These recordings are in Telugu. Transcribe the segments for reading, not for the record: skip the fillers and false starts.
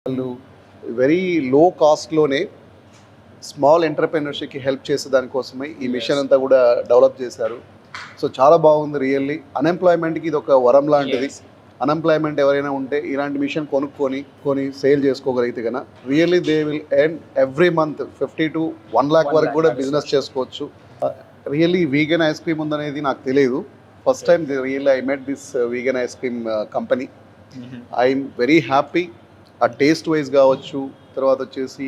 వాళ్ళు వెరీ లో కాస్ట్లోనే స్మాల్ ఎంటర్‌ప్రెన్యూర్‌షిప్‌కి హెల్ప్ చేసే దానికోసమే ఈ మిషన్ అంతా కూడా డెవలప్ చేశారు. సో చాలా బాగుంది రియల్లీ. అన్‌ఎంప్లాయ్‌మెంట్‌కి ఇది ఒక వరం లాంటిది. Yes. అన్‌ఎంప్లాయ్‌మెంట్ ఎవరైనా ఉంటే ఇలాంటి మిషన్ కొని సేల్ చేసుకోగలిగితే గన really they will earn every month 50-1 lakh 1 వరకు lakh కూడా that is business for sure. చేసుకోవచ్చు. రియల్లీ వీగన్ ఐస్ క్రీమ్ ఉందనేది నాకు తెలియదు. First time really I met this vegan ice cream company. I'm very happy. ఆ టేస్ట్ వైజ్ కావచ్చు, తర్వాత వచ్చేసి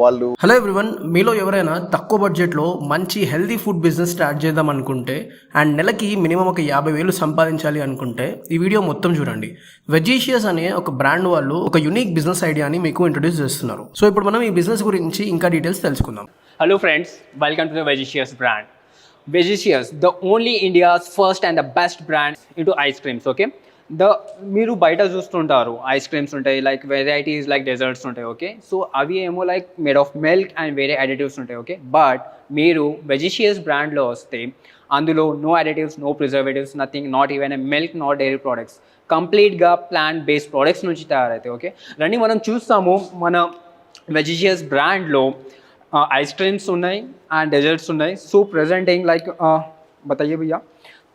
వాళ్ళు హలో ఎవ్రీవన్, మీలో ఎవరైనా తక్కువ బడ్జెట్లో మంచి హెల్తీ ఫుడ్ బిజినెస్ స్టార్ట్ చేద్దాం అనుకుంటే అండ్ నెలకి మినిమం ఒక 50,000 సంపాదించాలి అనుకుంటే ఈ వీడియో మొత్తం చూడండి. వెజీషియస్ అనే ఒక బ్రాండ్ వాళ్ళు ఒక యూనిక్ బిజినెస్ ఐడియాని మీకు ఇంట్రొడ్యూస్ చేస్తున్నారు. సో ఇప్పుడు మనం ఈ బిజినెస్ గురించి ఇంకా డీటెయిల్స్ తెలుసుకుందాం. Hello friends, welcome to the Vegicious brand. Vegicious, the only India's first and the best brand into ice creams, okay? మీరు బయట చూస్తుంటారు ఐస్ క్రీమ్స్ ఉంటాయి, లైక్ వెరైటీస్ లైక్ డెజర్ట్స్ ఉంటాయి, ఓకే? సో అవి ఏమో like made of milk and వేరే అడిటివ్స్ ఉంటాయి, ఓకే? బట్ మీరు వెజిషియస్ బ్రాండ్లో వస్తే అందులో no additives, no preservatives, nothing, not even a milk, not dairy products, కంప్లీట్గా ప్లాంట్ బేస్డ్ ప్రోడక్ట్స్ నుంచి తయారవుతాయి, ఓకే? రండి మనం చూస్తాము మన వెజిషియస్ బ్రాండ్లో आइस क्रीम्स ఉన్నాయి एंड डेजर्ट्स ఉన్నాయి. सो प्रेजेंटिंग लाइक बताइए भैया.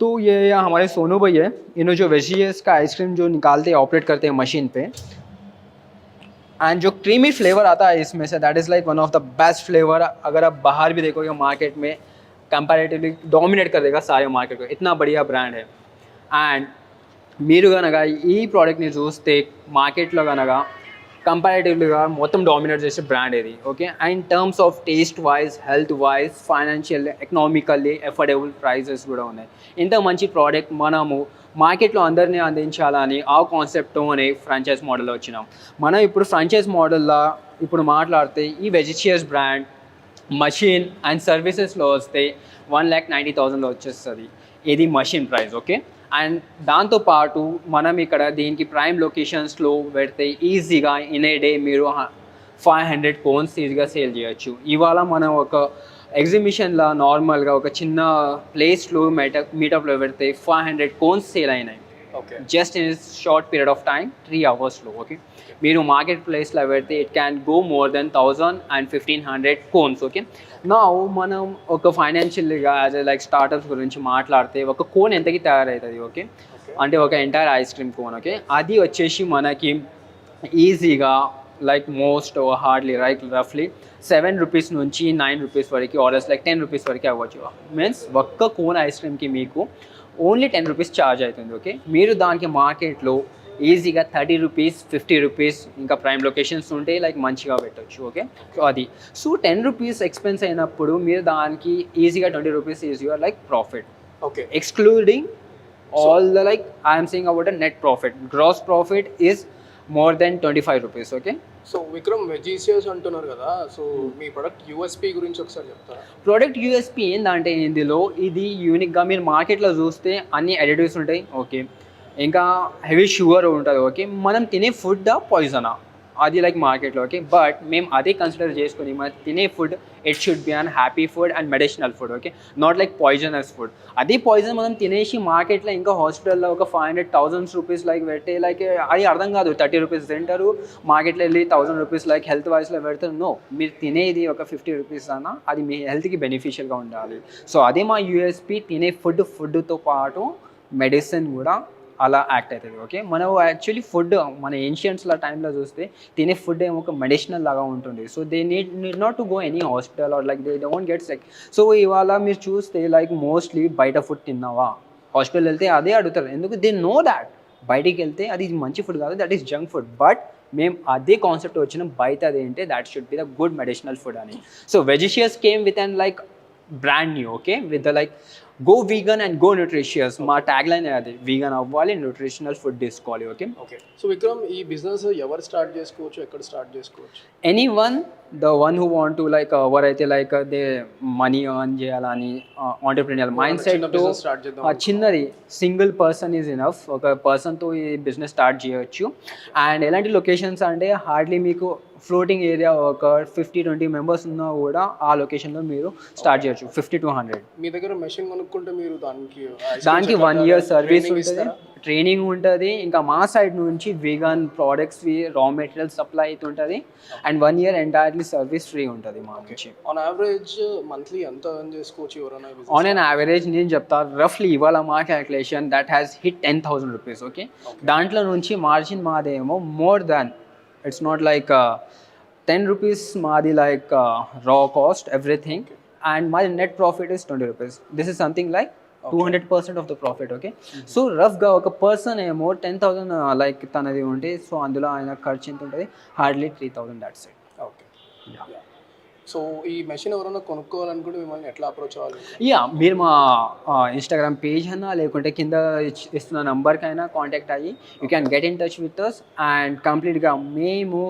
तो ये हमारे सोनू भैया है, इन्होंने जो वेजिएस का आइसक्रीम जो निकालते हैं, ऑपरेट करते हैं मशीन पे, एंड जो क्रीमी फ्लेवर आता है इसमें से, that is like one of the best flavour. अगर आप बाहर भी देखोगे मार्केट में कंपैरेटिवली डोमिनेट कर देगा सारे मार्केट को, इतना बढ़िया ब्रांड है. అండ్ మీరు కనుక ఈ ప్రోడక్ట్ని చూస్తే మార్కెట్లో కనుక కంపారిటివ్లీగా మొత్తం డామినేట్ చేసే బ్రాండ్ ఇది, okay? And terms of taste wise, health wise, financial, economically affordable prices కూడా ఉన్నాయి. ఇంత మంచి ప్రోడక్ట్ మనము మార్కెట్లో అందరినీ అందించాలని ఆ కాన్సెప్ట్తోనే ఫ్రాంచైజ్ మోడల్లో వచ్చినాం. మనం ఇప్పుడు ఫ్రాంచైజ్ మోడల్లో ఇప్పుడు మాట్లాడితే ఈ వెజిషియస్ బ్రాండ్ మషిన్ అండ్ సర్వీసెస్లో వస్తే 1,90,000లో వచ్చేస్తుంది. ఇది మషిన్ ప్రైస్, ఓకే? అండ్ దాంతోపాటు మనం ఇక్కడ దీనికి ప్రైమ్ లొకేషన్స్లో పెడితే ఈజీగా ఇన్ ఏ డే మీరు 500 కోన్స్ ఈజీగా సేల్ చేయొచ్చు. ఇవాళ మనం ఒక ఎగ్జిబిషన్లో నార్మల్గా ఒక చిన్న ప్లేస్లో మీటప్లో పెడితే 500 కోన్స్ సేల్ అయినాయి, okay? Just in short period of time 3 అవర్స్లో, ఓకే? మీరు మార్కెట్ ప్లేస్లో పెడితే it can go more than 1,000 and 1,500 cones, okay? నా మనం ఒక ఫైనాన్షియల్గా యాజ్ ఎ లైక్ స్టార్టప్స్ గురించి మాట్లాడితే ఒక కోన్ ఎంతకి తయారవుతుంది, ఓకే? అంటే ఒక entire ice cream cone, okay? అది వచ్చేసి మనకి ఈజీగా లైక్ మోస్ట్ హార్డ్లీ లైక్ రఫ్లీ 7 రూపీస్ నుంచి 9 రూపీస్ వరకు, ఆర్డర్స్ లైక్ 10 రూపీస్ వరకు అవ్వచ్చు. మీన్స్ ఒక్క కోన్ ఐస్ క్రీమ్కి మీకు ఓన్లీ 10 రూపీస్ ఛార్జ్ అవుతుంది, ఓకే? మీరు దానికి మార్కెట్లో ఈజీగా 30 రూపీస్, 50 రూపీస్, ఇంకా ప్రైమ్ లొకేషన్స్ ఉంటే లైక్ మంచిగా పెట్టవచ్చు, ఓకే? సో అది 10 రూపీస్ ఎక్స్పెన్స్ అయినప్పుడు మీరు దానికి ఈజీగా 20 rupees is your like profit, okay? Excluding all the like I'm saying about net profit. Gross profit is more than 25 rupees, okay? So Vikram, Vegicious అంటున్నారు కదా, సో మీ ప్రొడక్ట్ యూఎస్పీ గురించి ఒకసారి చెప్తారా? ప్రోడక్ట్ యూఎస్పీ ఏంటంటే ఇందులో ఇది యూనిక్గా మీరు మార్కెట్లో చూస్తే అన్ని అడిటివ్స్ ఉంటాయి, ఓకే? ఇంకా హెవీ షుగర్ ఉంటుంది, ఓకే? మనం తినే ఫుడ్ పాయిజనా అది లైక్ మార్కెట్లో, ఓకే? బట్ మేము అదే కన్సిడర్ చేసుకుని మనం తినే food it should be an happy food and medicinal food, okay? Not like poisonous food. అదే పాయిజన్ మనం తినేసి మార్కెట్లో ఇంకా హాస్పిటల్లో ఒక 500,000 రూపీస్ లైక్ పెట్టే లైక్ అది అర్థం కాదు. 30 రూపీస్ తింటారు, మార్కెట్లో వెళ్ళి 1,000 రూపీస్ లైక్ హెల్త్ వైజ్లో పెడతారు. నో, మీరు తినేది ఒక 50 రూపీస్ అన్నా అది మీ హెల్త్కి బెనిఫిషియల్గా ఉండాలి. సో అదే మా యూఎస్పీ. తినే ఫుడ్తో పాటు మెడిసిన్ కూడా అలా యాక్ట్ అవుతుంది, ఓకే? మనం యాక్చువల్లీ ఫుడ్ మన ఏన్షియంట్స్ల టైంలో చూస్తే తినే ఫుడ్ ఏమో ఒక మెడిసినల్ లాగా ఉంటుంది. So they need not to go any hospital or like they don't get sick. So ఇవాళ మీరు చూస్తే లైక్ మోస్ట్లీ బయట ఫుడ్ తిన్నావా, హాస్పిటల్ వెళ్తే అదే అడుగుతారు. ఎందుకు? దే నో దాట్ బయటికి వెళ్తే అది మంచి ఫుడ్ కాదు, that is junk food. But మేము అదే కాన్సెప్ట్ వచ్చిన బయట అదేంటే that should be the good medicinal food అని. So Vegicious came with and like brand new, okay? With the like go vegan and go nutritious. మా ట్యాగ్ లైన్ అది, వీగన్ అవ్వాలి, న్యూట్రిషనల్ ఫుడ్ తీసుకోవాలి, ఓకే? ఓకే. సో విక్రమ్, ఈ బిజినెస్ ఎవరు స్టార్ట్ చేసుకోవచ్చు, ఎక్కడ స్టార్ట్ చేసుకోవచ్చు? Anyone, the one who want to like ఎవరైతే లైక్ దే మనీ ఎర్న్ చేయాలని ఆంటర్ప్రెన్యూర్ మైండ్ సెట్తో చిన్నది సింగిల్ పర్సన్ ఈజ్ ఇనఫ్. ఒక పర్సన్తో ఈ బిజినెస్ స్టార్ట్ చేయొచ్చు. అండ్ ఎలాంటి లొకేషన్స్ అంటే హార్డ్లీ మీకు ఫ్లోటింగ్ ఏరియా ఒక 50-20 మెంబర్స్ ఉన్నా కూడా ఆ లొకేషన్లో మీరు స్టార్ట్ చేయొచ్చు. 50 to 100. మీ దగ్గర మెషిన్ కొనుక్కుంటే మీరు దానికి 1 year సర్వీస్ ఉంటుంది, ట్రైనింగ్ ఉంటుంది, ఇంకా మా సైడ్ నుంచి వీగన్ ప్రోడక్ట్స్వి రా మెటీరియల్ సప్లై అవుతుంటుంది, and 1 year entirely service free ఉంటుంది మా నుంచి. ఆన్ యావరేజ్ మంత్లీ ఎంత ఎర్న్ చేసుకోవచ్చు ఎవరైనా? ఆన్ అన్ యావరేజ్ నేను చెప్తా, రఫ్లీ ఇవాళ మా calculation that has hit 10,000 rupees. Okay, దాంట్లో నుంచి margin మాదేమో more than, it's not like 10 rupees మాది లైక్ రా కాస్ట్ ఎవ్రీథింగ్, అండ్ మాది net profit is 20 rupees. This is something like 200% of the profit. Okay, so రఫ్గా ఒక పర్సన్ ఏమో 10,000 లైక్ తనది ఉంటే, సో అందులో ఆయన ఖర్చు ఎంత ఉంటుంది, hardly 3,000, that's it. Okay, so ఈ మెషిన్ ఎవరైనా కొనుక్కోవాలనుకుంటే మిమ్మల్ని ఎట్లా అప్రోచ్ అవ్వాలి? యా, మీరు మా ఇన్స్టాగ్రామ్ పేజ్ అయినా లేకుంటే కింద ఇస్తున్న నంబర్కి అయినా కాంటాక్ట్ అయ్యి you can get in touch with us, and కంప్లీట్గా మేము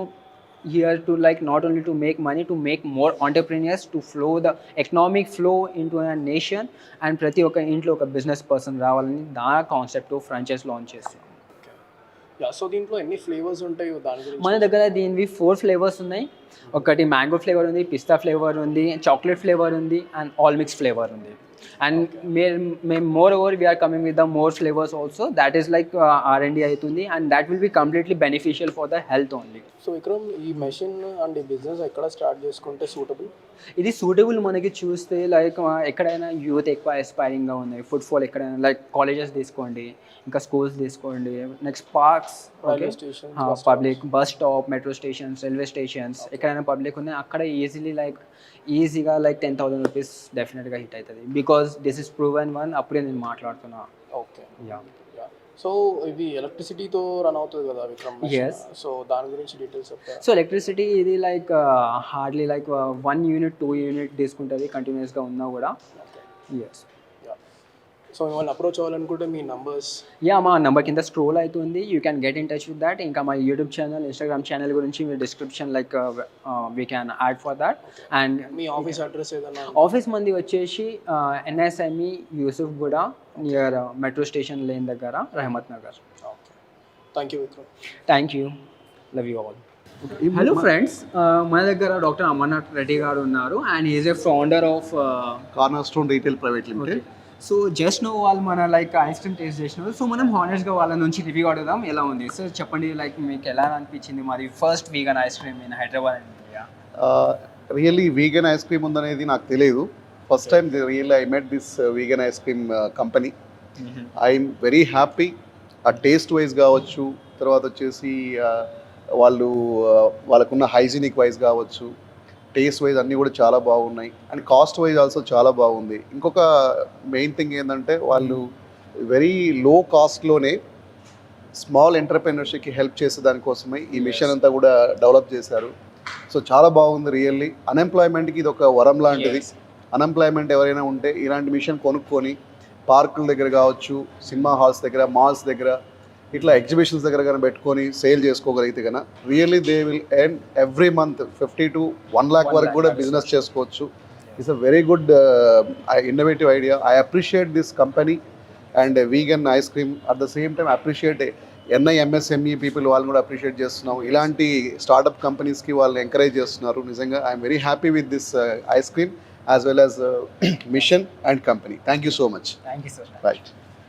here to like not only to make money, to make more entrepreneurs, to flow the economic flow into a nation, and ప్రతి ఒక్క ఇంట్లో ఒక బిజినెస్ పర్సన్ రావాలని దా కాన్సెప్ట్ ఫ్రాంచైజ్ లాంచ్ చేస్తాం. యా, సో దీంట్లో ఎన్ని ఫ్లేవర్స్ ఉంటాయి దాని గురించి? మన దగ్గర దీనివి 4 ఫ్లేవర్స్ ఉన్నాయి. ఒకటి మ్యాంగో ఫ్లేవర్ ఉంది, పిస్తా ఫ్లేవర్ ఉంది, చాక్లెట్ ఫ్లేవర్ ఉంది, అండ్ ఆల్ మిక్స్ ఫ్లేవర్ ఉంది. అండ్ మేము moreover we're coming with the more flavours also, that is like R&D అవుతుంది, and that will be completely beneficial for the health only. So Vikram, ఈ మెషిన్ అండ్ ఈ బిజినెస్ ఎక్కడ స్టార్ట్ చేసుకుంటే సూటబుల్? ఇది సూటబుల్ మనకి చూస్తే లైక్ ఎక్కడైనా యూత్ ఎక్కువ ఎస్పైరింగ్గా ఉన్నాయి, ఫుట్ఫాల్ ఎక్కడైనా లైక్ కాలేజెస్ తీసుకోండి, ఇంకా స్కూల్స్ తీసుకోండి, next parks, public bus stop, metro stations, railway stations, ఎక్కడైనా పబ్లిక్ ఉన్నాయి అక్కడ ఈజీగా లైక్ 10,000 rupees డెఫినెట్గా హిట్ అవుతుంది, because this is proven one. అప్పుడే నేను మాట్లాడుతున్నా. Okay, yeah. సో ఇది ఎలక్ట్రిసిటీతో రన్ అవుతుంది కదా విక్రమ్? Yes. సో దాని గురించి డీటెయిల్స్ చెప్తారా? సో ఎలక్ట్రిసిటీ ఇది like hardly like 1 unit 2 unit తీసుకుంటుంది కంటిన్యూస్గా ఉన్నా కూడా. ఎస్. సో మిమ్మల్ని అప్రోచ్ అవ్వాలనుకుంటే మీ నంబర్స్? యా, మా నెంబర్ కింద స్క్రోల్ అవుతుంది, you can get in touch with that. ఇంకా మా యూట్యూబ్ ఛానల్, ఇన్స్టాగ్రామ్ ఛానల్ గురించి మీ description like we can add for that. And మీ ఆఫీస్ అడ్రస్ ఏదన్నా? ఆఫీస్ మంది వచ్చేసి NSME యూసుఫ్ గూడ, నియర్ మెట్రో స్టేషన్ లేన్ దగ్గర, Rahmat Nagar. Okay, thank you Vikram. Thank you, love you all. Hello friends, మన దగ్గర డాక్టర్ అమర్నాథ్ రెడ్డి గారు ఉన్నారు, and is a founder of Corner Stone Retail Private Limited. So just now వాళ్ళు మన లైక్ ఐస్ క్రీమ్ టేస్ట్ చేసినారు, సో మనం హానెస్ట్గా వాళ్ళ నుంచి రివ్యూ అడుగుదాం ఎలా ఉంది. సో చెప్పండి, లైక్ మీకు ఎలా అనిపించింది మాది first vegan ice cream in Hyderabad and India? Really vegan ice cream ఉందనేది నాకు తెలియదు. First time really I met this vegan ice cream company. I'm very happy. ఆ టేస్ట్ వైజ్ కావచ్చు, తర్వాత వచ్చేసి వాళ్ళకున్న హైజీనిక్ వైజ్ కావచ్చు, టేస్ట్ వైజ్ అన్నీ కూడా చాలా బాగున్నాయి, అండ్ కాస్ట్ వైజ్ ఆల్సో చాలా బాగుంది. ఇంకొక మెయిన్ థింగ్ ఏంటంటే వాళ్ళు వెరీ లో కాస్ట్లోనే స్మాల్ ఎంటర్ప్రెన్యూర్షిప్కి హెల్ప్ చేసే దానికోసమే ఈ మిషన్ అంతా కూడా డెవలప్ చేశారు. సో చాలా బాగుంది రియల్లీ. అన్ఎంప్లాయ్మెంట్కి ఇది ఒక వరం లాంటిది. అన్ఎంప్లాయ్మెంట్ ఎవరైనా ఉంటే ఇలాంటి మిషన్ కొనుక్కొని పార్కుల దగ్గర కావచ్చు, సినిమా హాల్స్ దగ్గర, మాల్స్ దగ్గర, ఇట్లా ఎగ్జిబిషన్స్ దగ్గర కానీ పెట్టుకొని సేల్ చేసుకోగలిగితే కన్నా really they will earn every month 50 to 1 lakh వరకు కూడా బిజినెస్ చేసుకోవచ్చు. It's a very good innovative idea. I appreciate this company and vegan ice cream. At the same time appreciate MSME people, వాళ్ళని కూడా అప్రిషియేట్ చేస్తున్నాం. ఇలాంటి స్టార్టప్ కంపెనీస్కి వాళ్ళు ఎంకరేజ్ చేస్తున్నారు. నిజంగా I'm very happy with this ice cream as well as mission and company. Thank you so much. Thank you, sir. Right.